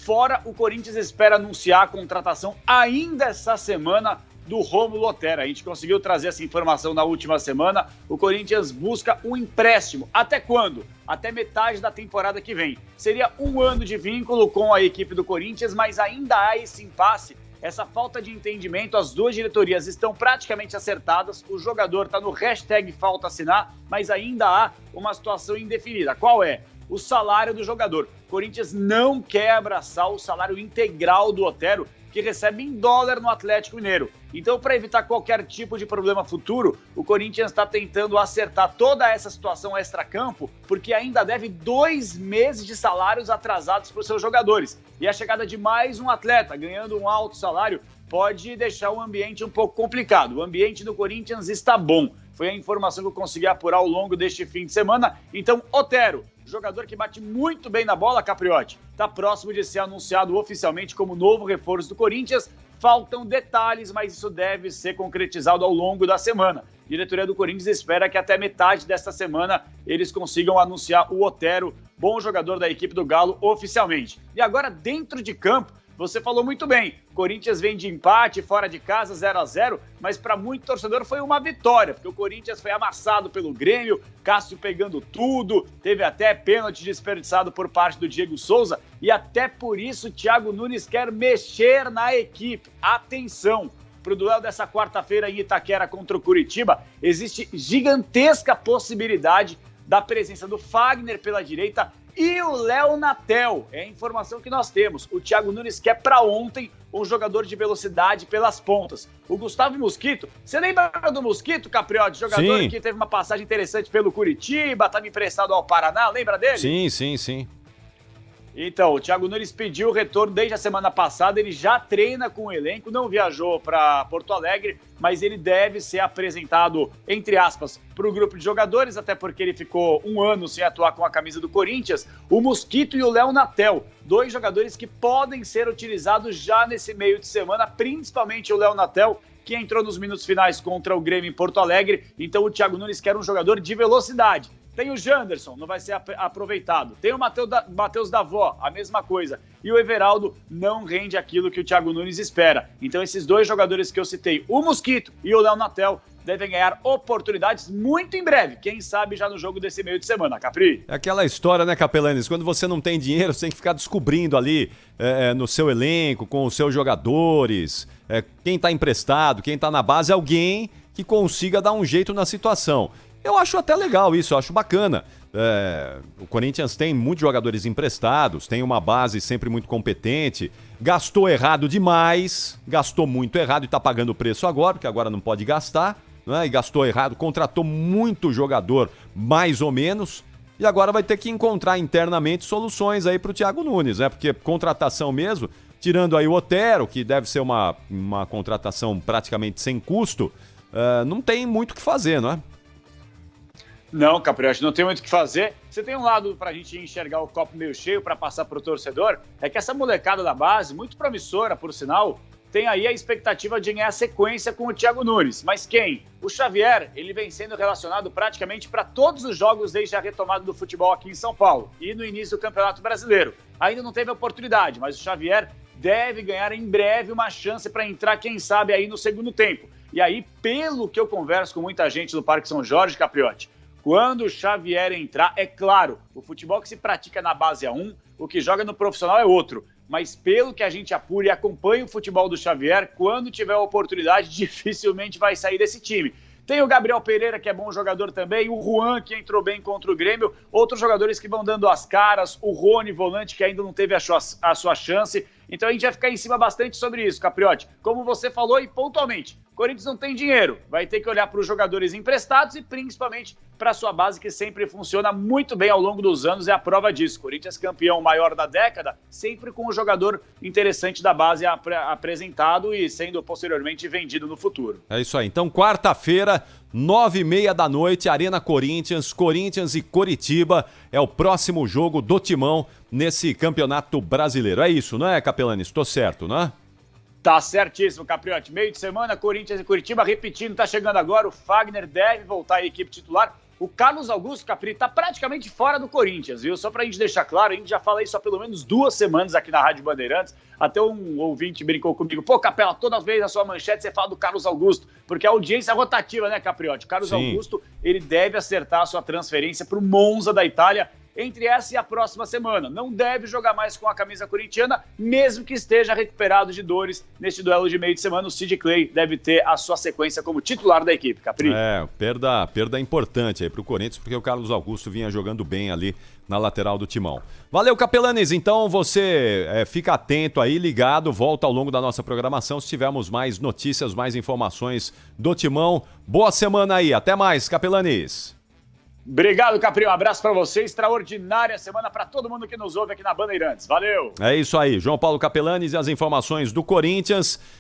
Fora, o Corinthians espera anunciar a contratação ainda essa semana do Rômulo Otero. A gente conseguiu trazer essa informação na última semana. O Corinthians busca um empréstimo. Até quando? Até metade da temporada que vem. Seria 1 ano de vínculo com a equipe do Corinthians, mas ainda há esse impasse, essa falta de entendimento. As duas diretorias estão praticamente acertadas. O jogador está no hashtag falta assinar, mas ainda há uma situação indefinida. Qual é? O salário do jogador. O Corinthians não quer abraçar o salário integral do Otero, que recebe em dólar no Atlético Mineiro. Então, para evitar qualquer tipo de problema futuro, o Corinthians está tentando acertar toda essa situação extracampo, porque ainda deve 2 meses de salários atrasados para os seus jogadores. E a chegada de mais um atleta ganhando um alto salário pode deixar o ambiente um pouco complicado. O ambiente do Corinthians está bom. Foi a informação que eu consegui apurar ao longo deste fim de semana. Então, Otero, jogador que bate muito bem na bola, Capriotti, está próximo de ser anunciado oficialmente como novo reforço do Corinthians. Faltam detalhes, mas isso deve ser concretizado ao longo da semana. A diretoria do Corinthians espera que até metade desta semana eles consigam anunciar o Otero, bom jogador da equipe do Galo, oficialmente. E agora, dentro de campo, você falou muito bem, Corinthians vem de empate, fora de casa, 0-0, mas para muito torcedor foi uma vitória, porque o Corinthians foi amassado pelo Grêmio, Cássio pegando tudo, teve até pênalti desperdiçado por parte do Diego Souza, e até por isso o Thiago Nunes quer mexer na equipe. Atenção! Para o duelo dessa quarta-feira em Itaquera contra o Curitiba, existe gigantesca possibilidade da presença do Fagner pela direita e o Léo Natel. É a informação que nós temos. O Thiago Nunes quer para ontem um jogador de velocidade pelas pontas. O Gustavo Mosquito, você lembra do Mosquito, Capriotti? Jogador Sim. Que teve uma passagem interessante pelo Curitiba, estava emprestado ao Paraná, lembra dele? Sim. Então, o Thiago Nunes pediu o retorno desde a semana passada, ele já treina com o elenco, não viajou para Porto Alegre, mas ele deve ser apresentado, entre aspas, para o grupo de jogadores, até porque ele ficou 1 ano sem atuar com a camisa do Corinthians. O Mosquito e o Léo Natel, 2 jogadores que podem ser utilizados já nesse meio de semana, principalmente o Léo Natel, que entrou nos minutos finais contra o Grêmio em Porto Alegre. Então o Thiago Nunes quer um jogador de velocidade. Tem o Janderson, não vai ser aproveitado. Tem o Matheus Davó, a mesma coisa. E o Everaldo não rende aquilo que o Thiago Nunes espera. Então esses 2 jogadores que eu citei, o Mosquito e o Léo Natel, devem ganhar oportunidades muito em breve. Quem sabe já no jogo desse meio de semana, Capri? É aquela história, né, Capelanes? Quando você não tem dinheiro, você tem que ficar descobrindo ali no seu elenco, com os seus jogadores, quem tá emprestado, quem tá na base, alguém que consiga dar um jeito na situação. Eu acho até legal isso, eu acho bacana. O Corinthians tem muitos jogadores emprestados, tem uma base sempre muito competente, gastou errado demais, gastou muito errado e tá pagando o preço agora, porque agora não pode gastar, né? E gastou errado, contratou muito jogador, mais ou menos, e agora vai ter que encontrar internamente soluções aí pro Thiago Nunes, né? Porque contratação mesmo, tirando aí o Otero, que deve ser uma contratação praticamente sem custo, não tem muito o que fazer, não é? Não, Capriotti, não tem muito o que fazer. Você tem um lado para a gente enxergar o copo meio cheio para passar para o torcedor, é que essa molecada da base, muito promissora, por sinal, tem aí a expectativa de ganhar sequência com o Thiago Nunes. Mas quem? O Xavier, ele vem sendo relacionado praticamente para todos os jogos desde a retomada do futebol aqui em São Paulo e no início do Campeonato Brasileiro. Ainda não teve oportunidade, mas o Xavier deve ganhar em breve uma chance para entrar, quem sabe, aí no segundo tempo. E aí, pelo que eu converso com muita gente do Parque São Jorge, Capriotti, quando o Xavier entrar, é claro, o futebol que se pratica na base é um, o que joga no profissional é outro. Mas pelo que a gente apura e acompanha o futebol do Xavier, quando tiver a oportunidade, dificilmente vai sair desse time. Tem o Gabriel Pereira, que é bom jogador também, o Juan, que entrou bem contra o Grêmio, outros jogadores que vão dando as caras, o Rony, volante, que ainda não teve a sua chance. Então a gente vai ficar em cima bastante sobre isso, Capriotti. Como você falou e pontualmente, Corinthians não tem dinheiro, vai ter que olhar para os jogadores emprestados e principalmente para a sua base, que sempre funciona muito bem ao longo dos anos, é a prova disso. Corinthians campeão maior da década, sempre com um jogador interessante da base apresentado e sendo posteriormente vendido no futuro. É isso aí. Então, quarta-feira, 9h30 da noite, Arena Corinthians, Corinthians e Coritiba, é o próximo jogo do Timão nesse Campeonato Brasileiro. É isso, não é, Capelani? Estou certo, não é? Tá certíssimo, Capriotti. Meio de semana, Corinthians e Curitiba, repetindo, tá chegando agora, o Fagner deve voltar à equipe titular. O Carlos Augusto, Capri, tá praticamente fora do Corinthians, viu? Só pra gente deixar claro, a gente já fala isso há pelo menos 2 semanas aqui na Rádio Bandeirantes. Até um ouvinte brincou comigo. Pô, Capela, toda vez na sua manchete você fala do Carlos Augusto, porque a audiência é rotativa, né, Capriotti? O Carlos Augusto, ele deve acertar a sua transferência pro Monza da Itália entre essa e a próxima semana. Não deve jogar mais com a camisa corintiana, mesmo que esteja recuperado de dores neste duelo de meio de semana. O Sid Clay deve ter a sua sequência como titular da equipe, Capri. Perda importante aí pro Corinthians, porque o Carlos Augusto vinha jogando bem ali na lateral do Timão. Valeu, Capelanes. Então você fica atento aí, ligado, volta ao longo da nossa programação se tivermos mais notícias, mais informações do Timão. Boa semana aí. Até mais, Capelanes. Obrigado, Capri. Um abraço para você. Extraordinária semana para todo mundo que nos ouve aqui na Bandeirantes. Valeu! É isso aí. João Paulo Capelanes e as informações do Corinthians.